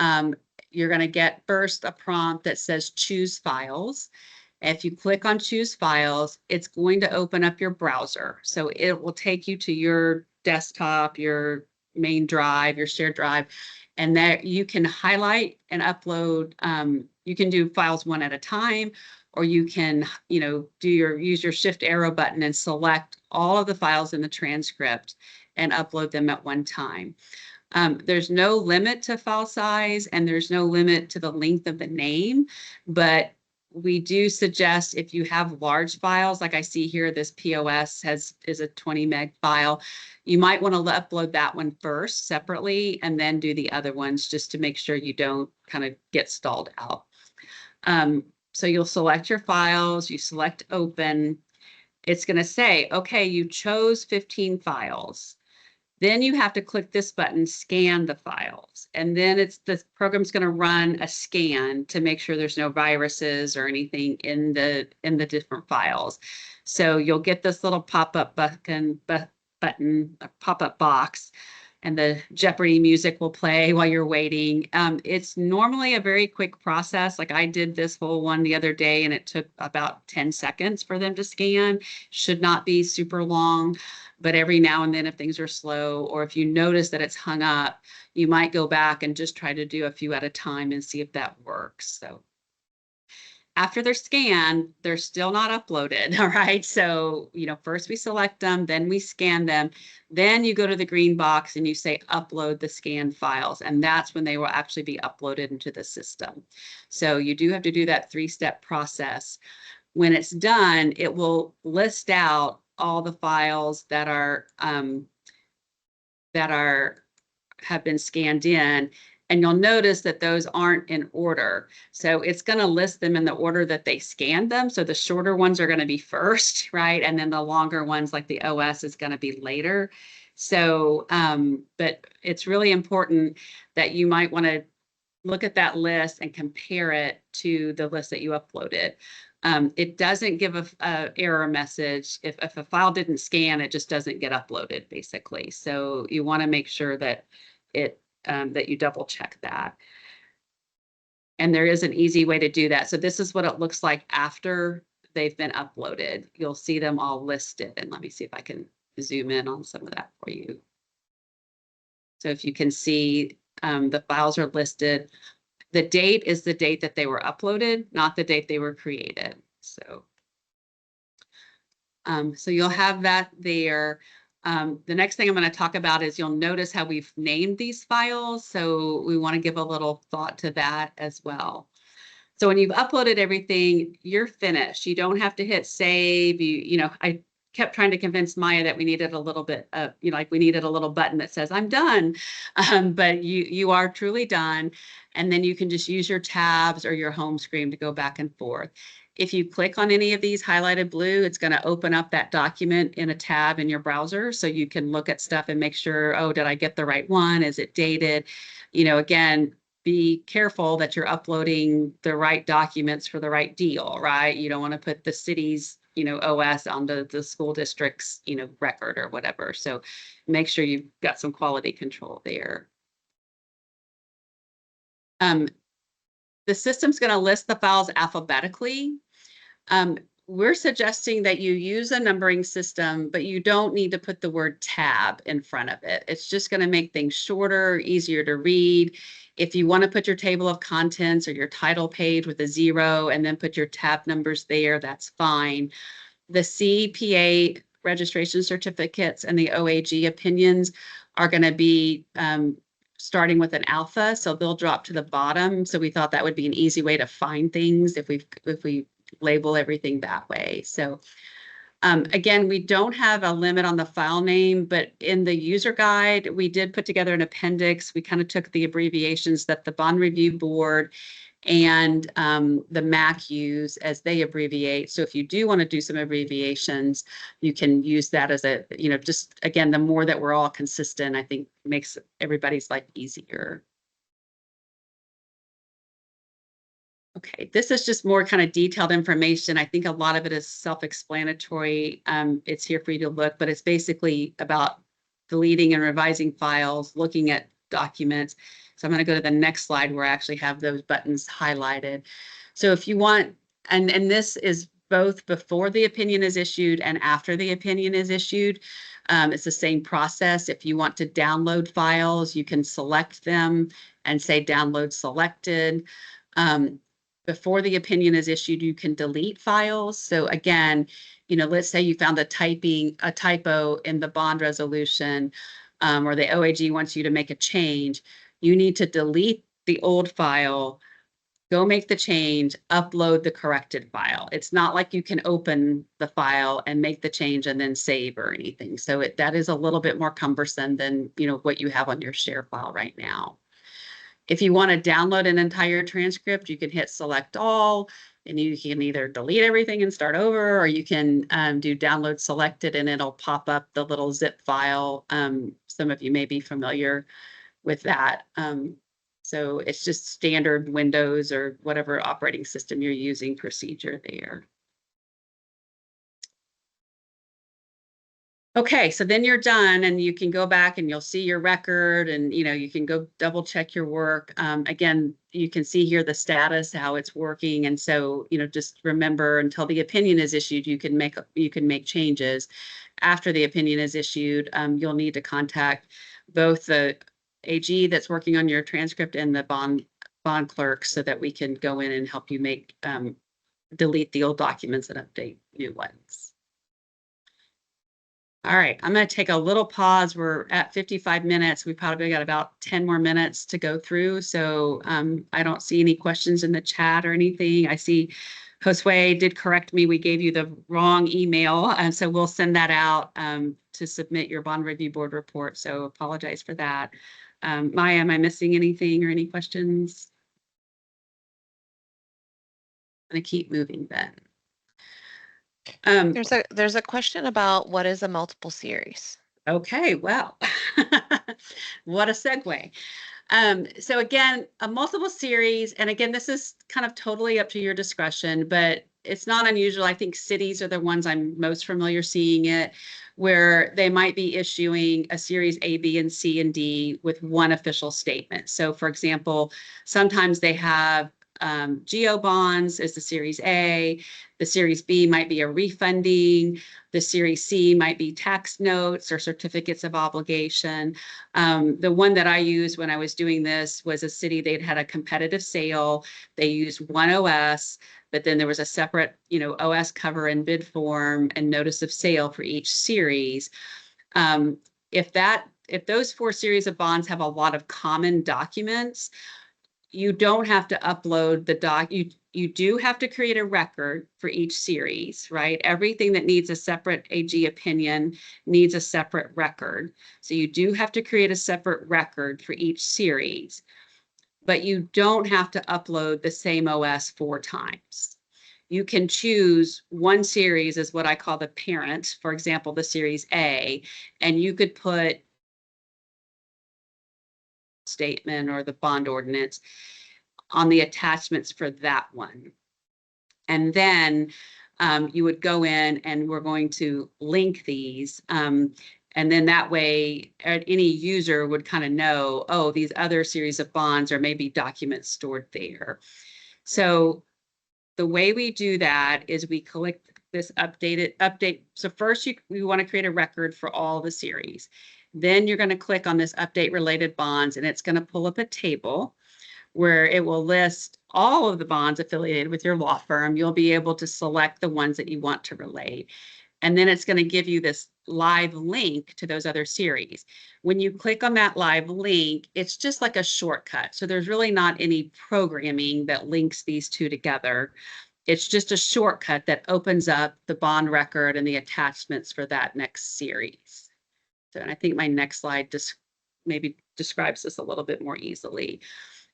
You're going to get first a prompt that says choose files. If you click on choose files, it's going to open up your browser. So it will take you to your desktop, your main drive, your shared drive, and there you can highlight and upload. You can do files one at a time, or you can, use your shift arrow button and select all of the files in the transcript and upload them at one time. There's no limit to file size, and there's no limit to the length of the name, but we do suggest if you have large files, like I see here, this POS is a 20 meg file, you might want to upload that one first separately and then do the other ones just to make sure you don't kind of get stalled out. So you'll select your files, you select open. It's going to say, okay, you chose 15 files. Then you have to click this button, scan the files. And then the program's going to run a scan to make sure there's no viruses or anything in the different files. So you'll get this little pop-up button, a pop-up box, and the Jeopardy music will play while you're waiting. It's normally a very quick process. Like I did this whole one the other day, and it took about 10 seconds for them to scan. Should not be super long, but every now and then if things are slow, or if you notice that it's hung up, you might go back and just try to do a few at a time and see if that works. So After they're scanned, they're still not uploaded, all right? So, first we select them, then we scan them, then you go to the green box and you say upload the scanned files, and that's when they will actually be uploaded into the system. So you do have to do that 3-step process. When it's done, it will list out all the files that have been scanned in, and you'll notice that those aren't in order. So it's going to list them in the order that they scanned them. So the shorter ones are going to be first, right? And then the longer ones like the OS is going to be later. So, but it's really important that you might want to look at that list and compare it to the list that you uploaded. It doesn't give a error message. If a file didn't scan, it just doesn't get uploaded, basically. So you want to make sure that that you double check that. And there is an easy way to do that. So this is what it looks like after they've been uploaded. You'll see them all listed. And let me see if I can zoom in on some of that for you. So if you can see, the files are listed. The date is the date that they were uploaded, not the date they were created. So, so you'll have that there. The next thing I'm going to talk about is you'll notice how we've named these files. So we want to give a little thought to that as well. So when you've uploaded everything, you're finished. You don't have to hit save. I kept trying to convince Maya that we needed a little bit of, like we needed a little button that says I'm done. But you are truly done. And then you can just use your tabs or your home screen to go back and forth. If you click on any of these highlighted blue, it's going to open up that document in a tab in your browser. So you can look at stuff and make sure, oh, did I get the right one? Is it dated? Again, be careful that you're uploading the right documents for the right deal, right? You don't want to put the city's, OS onto the school district's, record or whatever. So make sure you've got some quality control there. The system's going to list the files alphabetically. We're suggesting that you use a numbering system, but you don't need to put the word tab in front of it. It's just going to make things shorter, easier to read. If you want to put your table of contents or your title page with a 0 and then put your tab numbers there, that's fine. The CPA registration certificates and the OAG opinions are going to be starting with an alpha, so they'll drop to the bottom. So we thought that would be an easy way to find things if we label everything that way. So again, we don't have a limit on the file name, but in the user guide, we did put together an appendix. We kind of took the abbreviations that the Bond Review Board and the MAC use as they abbreviate. So if you do want to do some abbreviations, you can use that as a, just again, the more that we're all consistent, I think makes everybody's life easier. Okay, this is just more kind of detailed information. I think a lot of it is self-explanatory. It's here for you to look, but it's basically about deleting and revising files, looking at documents. So I'm going to go to the next slide where I actually have those buttons highlighted. So if you want, and this is both before the opinion is issued and after the opinion is issued. It's the same process. If you want to download files, you can select them and say download selected. Before the opinion is issued, you can delete files. So again, let's say you found a typo in the bond resolution, or the OAG wants you to make a change. You need to delete the old file, go make the change, upload the corrected file. It's not like you can open the file and make the change and then save or anything. So that is a little bit more cumbersome than what you have on your share file right now. If you want to download an entire transcript, you can hit select all, and you can either delete everything and start over, or you can do download selected and it'll pop up the little zip file. Some of you may be familiar with that. So it's just standard Windows or whatever operating system you're using procedure there. Okay, so then you're done and you can go back and you'll see your record and you can go double check your work. Again, you can see here the status, how it's working. And so, just remember until the opinion is issued, you can make changes. After the opinion is issued, you'll need to contact both the AG that's working on your transcript and the bond clerk so that we can go in and help you make delete the old documents and update new ones. All right, I'm going to take a little pause. We're at 55 minutes. We probably got about 10 more minutes to go through. So I don't see any questions in the chat or anything. I see Josue did correct me. We gave you the wrong email. And so we'll send that out to submit your bond review board report. So apologize for that. Maya, am I missing anything or any questions? I'm going to keep moving then.
There's a question about what is a multiple series.
Okay, well, what a segue. So again, a multiple series, and again, this is kind of totally up to your discretion, but it's not unusual. I think cities are the ones I'm most familiar seeing it, where they might be issuing a series A, B, and C, and D with one official statement. So for example, sometimes they have GO bonds is the series A, the series B might be a refunding, the series C might be tax notes or certificates of obligation. The one that I used when I was doing this was a city, they'd had a competitive sale, they used one OS, but then there was a separate, OS cover and bid form and notice of sale for each series. If those 4 series of bonds have a lot of common documents, you don't have to upload the doc. You do have to create a record for each series, right? Everything that needs a separate AG opinion needs a separate record. So you do have to create a separate record for each series, but you don't have to upload the same OS 4 times. You can choose one series as what I call the parent, for example, the series A, and you could put statement or the bond ordinance on the attachments for that one. And then you would go in and we're going to link these. And then that way any user would kind of know, oh, these other series of bonds or maybe documents stored there. So the way we do that is we collect this update. So first we want to create a record for all the series. Then you're going to click on this update related bonds and it's going to pull up a table where it will list all of the bonds affiliated with your law firm. You'll be able to select the ones that you want to relate. And then it's going to give you this live link to those other series. When you click on that live link, it's just like a shortcut. So there's really not any programming that links these two together. It's just a shortcut that opens up the bond record and the attachments for that next series. So, and I think my next slide just maybe describes this a little bit more easily.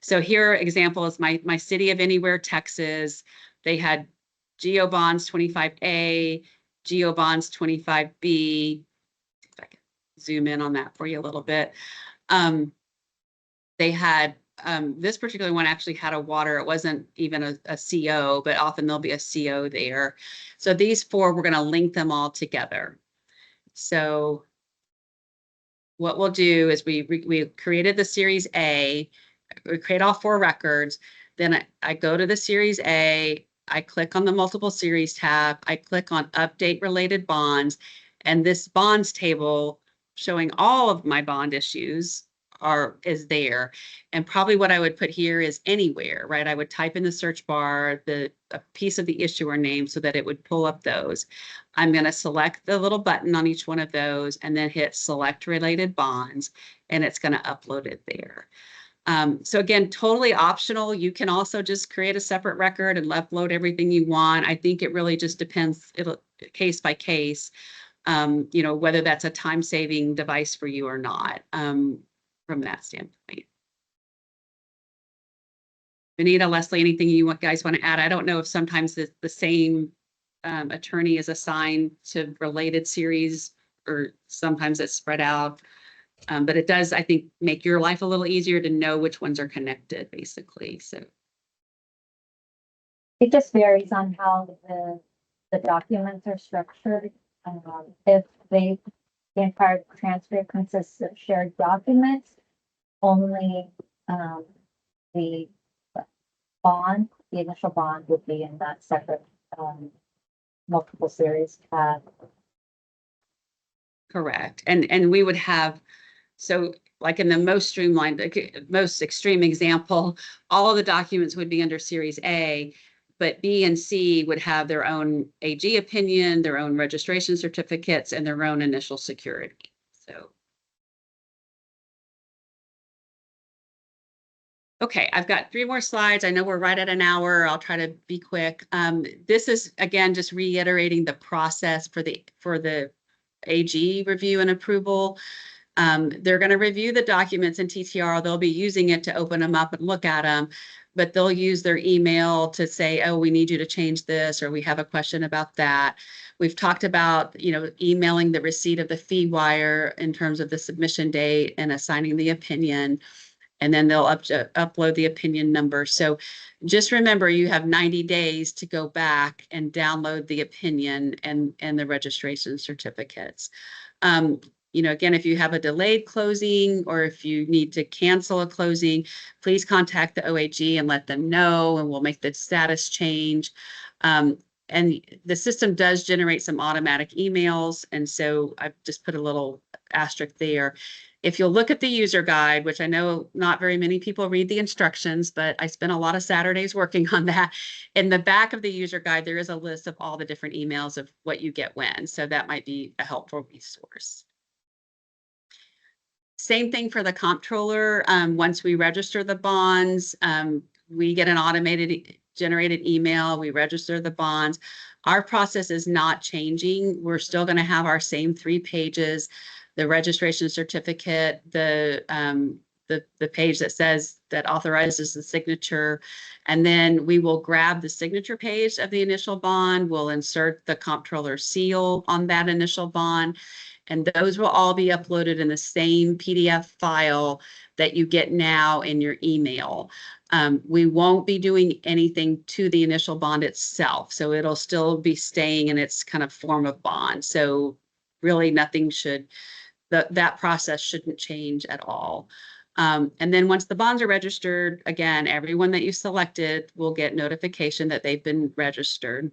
So here, example is my city of anywhere, Texas. They had GO bonds 25A, GO bonds 25B. If I can zoom in on that for you a little bit. They had this particular one actually had a water. It wasn't even a CO, but often there'll be a CO there. So these 4, we're going to link them all together. So what we'll do is we created the series A. We create all 4 records. Then I go to the series A, I click on the multiple series tab, I click on update related bonds, and this bonds table showing all of my bond issues is there. And probably what I would put here is anywhere, right? I would type in the search bar a piece of the issuer name so that it would pull up those. I'm going to select the little button on each one of those and then hit select related bonds, and it's going to upload it there. So again, totally optional. You can also just create a separate record and upload everything you want. I think it really just depends case by case, whether that's a time-saving device for you or not, from that standpoint. Benita, Leslie, anything you guys want to add? I don't know if sometimes the same attorney is assigned to related series or sometimes it's spread out. But it does, I think, make your life a little easier to know which ones are connected, basically. So
it just varies on how the documents are structured. If the entire transcript consists of shared documents, only the initial bond would be in that separate multiple series tab.
correct. And we would have, so like in the most streamlined, most extreme example, all of the documents would be under series A, but B and C would have their own AG opinion, their own registration certificates, and their own initial security. So. Okay, I've got 3 more slides. I know we're right at an hour. I'll try to be quick. This is, again, just reiterating the process for the AG review and approval. They're going to review the documents in TTR. They'll be using it to open them up and look at them, but they'll use their email to say, oh, we need you to change this, or we have a question about that. We've talked about, emailing the receipt of the fee wire in terms of the submission date and assigning the opinion. And then they'll upload the opinion number. So just remember, you have 90 days to go back and download the opinion and the registration certificates. Again, if you have a delayed closing or if you need to cancel a closing, please contact the OAG and let them know, and we'll make the status change. And the system does generate some automatic emails. And so I've just put a little asterisk there. If you'll look at the user guide, which I know not very many people read the instructions, but I spent a lot of Saturdays working on that. In the back of the user guide, there is a list of all the different emails of what you get when. So that might be a helpful resource. Same thing for the comptroller. Once we register the bonds, we get an automated generated email. We register the bonds. Our process is not changing. We're still going to have our same 3 pages. The registration certificate, the page that says that authorizes the signature, and then we will grab the signature page of the initial bond. We'll insert the comptroller seal on that initial bond, and those will all be uploaded in the same PDF file that you get now in your email. We won't be doing anything to the initial bond itself, so it'll still be staying in its kind of form of bond. So really nothing should. That process shouldn't change at all. And then once the bonds are registered, again, everyone that you selected will get notification that they've been registered.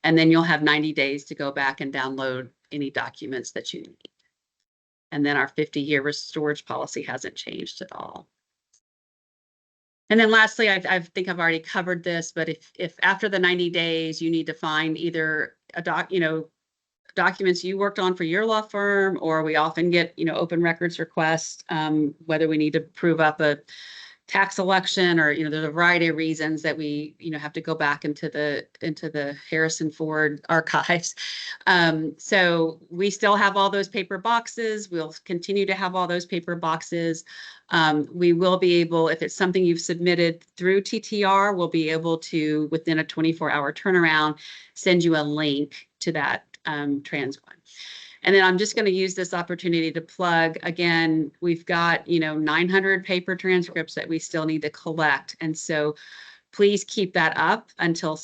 And then you'll have 90 days to go back and download any documents that you need. And then our 50-year storage policy hasn't changed at all. And then lastly, I think I've already covered this, but if after the 90 days you need to find either a documents you worked on for your law firm, or we often get, open records requests, whether we need to prove up a tax election, or, there's a variety of reasons that we, have to go back into the Harrison Ford archives. So we still have all those paper boxes. We'll continue to have all those paper boxes. We will be able, if it's something you've submitted through TTR, we'll be able to, within a 24-hour turnaround, send you a link to that trans one. And then I'm just going to use this opportunity to plug again. We've got 900 paper transcripts that we still need to collect, and so please keep that up until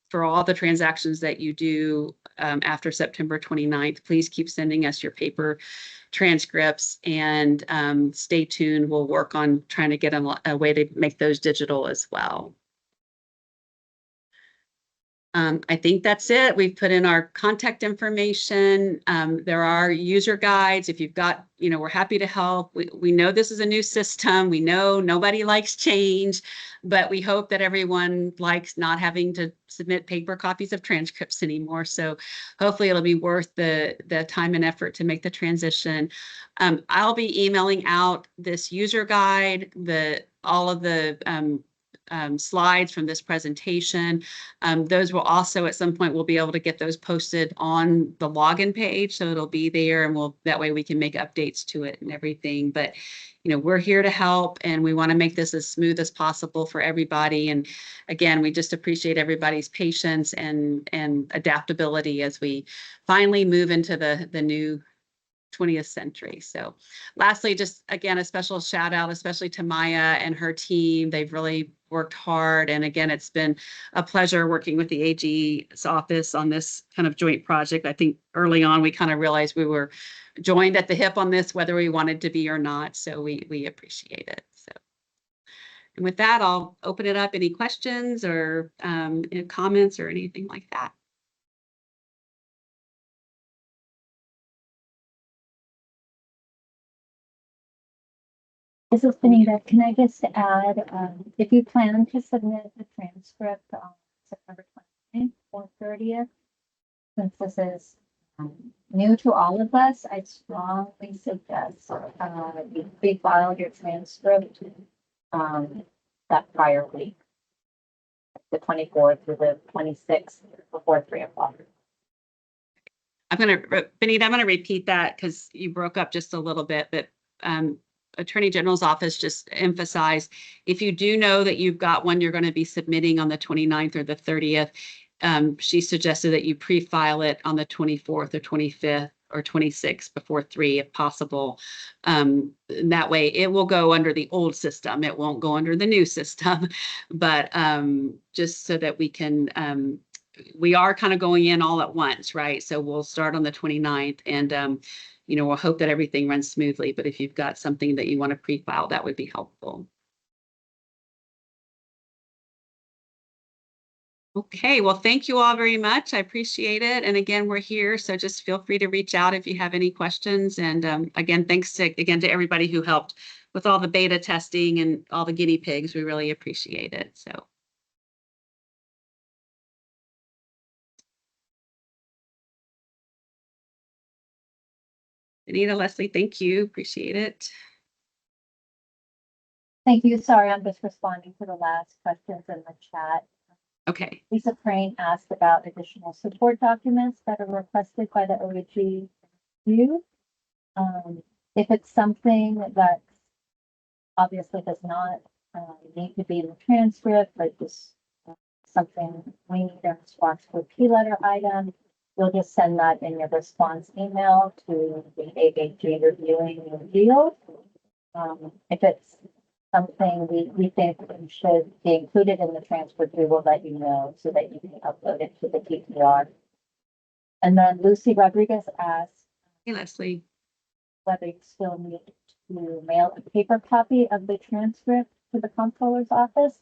for all the transactions that you do after September 29th. Please keep sending us your paper transcripts, and stay tuned. We'll work on trying to get a way to make those digital as well. I think that's it. We've put in our contact information. There are user guides. If you've got, we're happy to help. We know this is a new system. We know nobody likes change, but we hope that everyone likes not having to submit paper copies of transcripts anymore. So hopefully it'll be worth the time and effort to make the transition. I'll be emailing out this user guide, all of the slides from this presentation. Those will also at some point we'll be able to get those posted on the login page, so it'll be there, and that way we can make updates to it and everything. But we're here to help, and we want to make this as smooth as possible for everybody. And again, we just appreciate everybody's patience and adaptability as we finally move into the new 20th century. So lastly, just again, a special shout out, especially to Maya and her team. They've really worked hard. And again, it's been a pleasure working with the AG's office on this kind of joint project. I think early on, we kind of realized we were joined at the hip on this, whether we wanted to be or not. So we appreciate it. So, and with that, I'll open it up. Any questions or comments or anything like that?
This is Benita. Can I just add, if you plan to submit the transcript on September 29th or 30th, since this is new to all of us, I strongly suggest you pre-file your transcript that prior week, the 24th through the 26th before 3 o'clock.
Benita, I'm gonna repeat that because you broke up just a little bit, but Attorney General's office just emphasized, if you do know that you've got one you're going to be submitting on the 29th or the 30th, she suggested that you pre-file it on the 24th or 25th or 26th before 3 if possible. That way it will go under the old system. It won't go under the new system, but just so that we can, we are kind of going in all at once, right? So we'll start on the 29th and you know, we'll hope that everything runs smoothly, but if you've got something that you want to pre-file, that would be helpful. Okay, well, thank you all very much. I appreciate it. And again, we're here, so just feel free to reach out if you have any questions. And again, thanks to everybody who helped with all the beta testing and all the guinea pigs. We really appreciate it. So. Anita, Leslie, thank you. Appreciate it.
Thank you. Sorry, I'm just responding to the last questions in the chat.
Okay.
Lisa Crane asked about additional support documents that are requested by the OAG. If it's something that obviously does not need to be in the transcript, but just something we need in response to a P letter item, you'll just send that in your response email to the AAG reviewing your deal. If it's something we think should be included in the transcript, we will let you know so that you can upload it to the TTR. And then Lucy Rodriguez asked,
Hey, Leslie.
Whether you still need to mail a paper copy of the transcript to the Comptroller's office.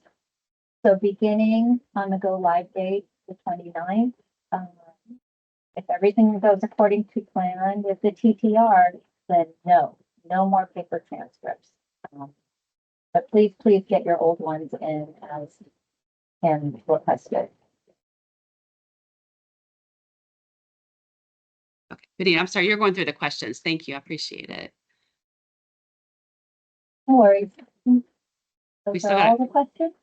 So beginning on the go live date, the 29th, if everything goes according to plan with the TTR, then no more paper transcripts. But please get your old ones in as and requested.
Okay, Benita, I'm sorry, you're going through the questions. Thank you. I appreciate it.
No worries. Those are all the questions?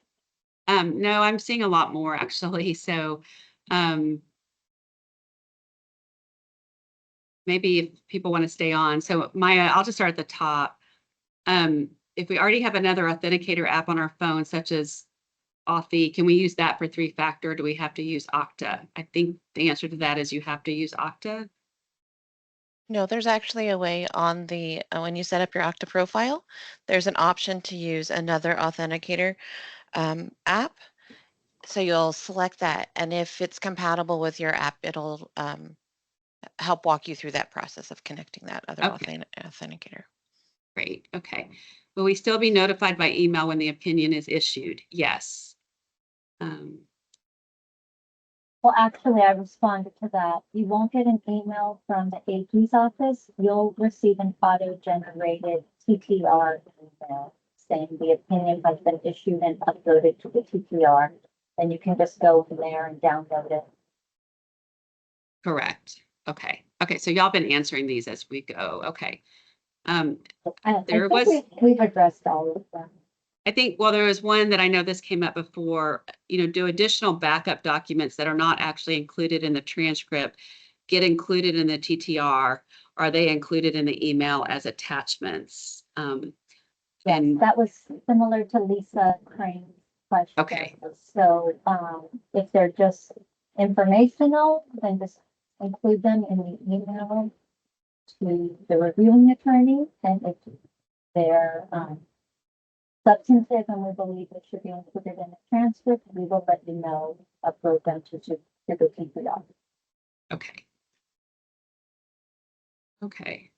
No, I'm seeing a lot more actually. So maybe if people want to stay on. So Maya, I'll just start at the top. If we already have another authenticator app on our phone, such as Authy, can we use that for 3-factor? Do we have to use Okta? I think the answer to that is you have to use Okta.
No, there's actually a way on the, when you set up your Okta profile, there's an option to use another authenticator app. So you'll select that. And if it's compatible with your app, it'll help walk you through that process of connecting that other authenticator.
Great. Okay. Will we still be notified by email when the opinion is issued? Yes.
Well, actually, I responded to that. You won't get an email from the AG's office. You'll receive an auto-generated TTR email saying the opinion has been issued and uploaded to the TTR. Then you can just go from there and download it.
Correct. Okay. Okay. So y'all been answering these as we go. Okay.
We've addressed all of them.
I think, well, there was one that I know this came up before, you know, do additional backup documents that are not actually included in the transcript get included in the TTR? Are they included in the email as attachments?
Yes, that was similar to Lisa Crane's question.
Okay.
So if they're just informational, then just include them in the email to the reviewing attorney. And if they're substantive and we believe it should be included in the transcript, we will let you know, upload them to the TTR.
Okay. Okay.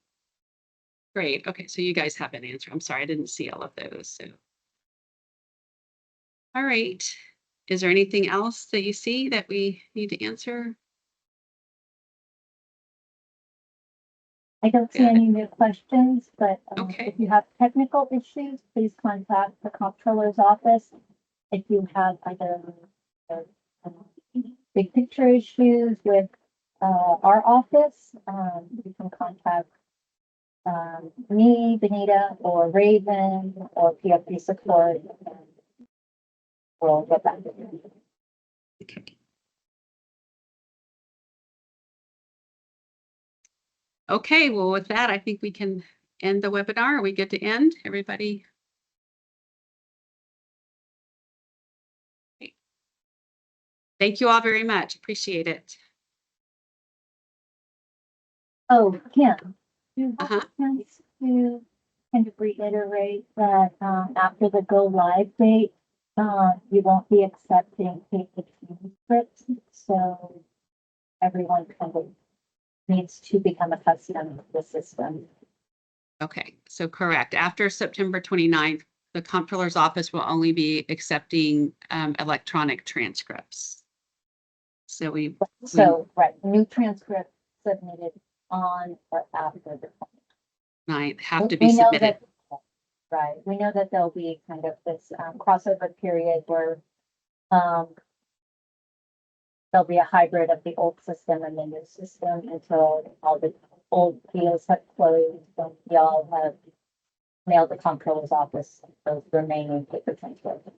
Great. Okay. So you guys have an answer. I'm sorry, I didn't see all of those. So. All right. Is there anything else that you see that we need to answer?
I don't see
Good.
any new questions, but
Okay.
if you have technical issues, please contact the Comptroller's office. If you have either big picture issues with our office, you can contact me, Benita, or Raven, or PFP support. And we'll get back to you.
Okay. Okay, well, with that, I think we can end the webinar. Are we good to end? Everybody? Okay. Thank you all very much. Appreciate it.
Oh, Kim, do you have
Uh-huh.
a chance to kind of reiterate that after the go live date, you won't be accepting paid transcripts, so everyone kind of needs to become accustomed to the system.
Okay, so correct. After September 29th, the Comptroller's office will only be accepting electronic transcripts. So
So, right, new transcripts submitted on or after the
9th have to be
we know
submitted.
that, right, we know that there'll be kind of this crossover period where there'll be a hybrid of the old system and the new system until all the old POs have closed. So y'all have mailed the Comptroller's office those remaining paper transcripts.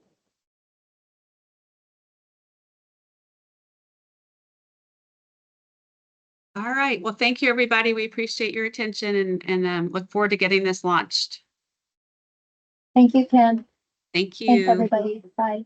All right. Well, thank you, everybody. We appreciate your attention and look forward to getting this launched.
Thank you, Kim.
Thank
Thanks,
you.
everybody. Bye.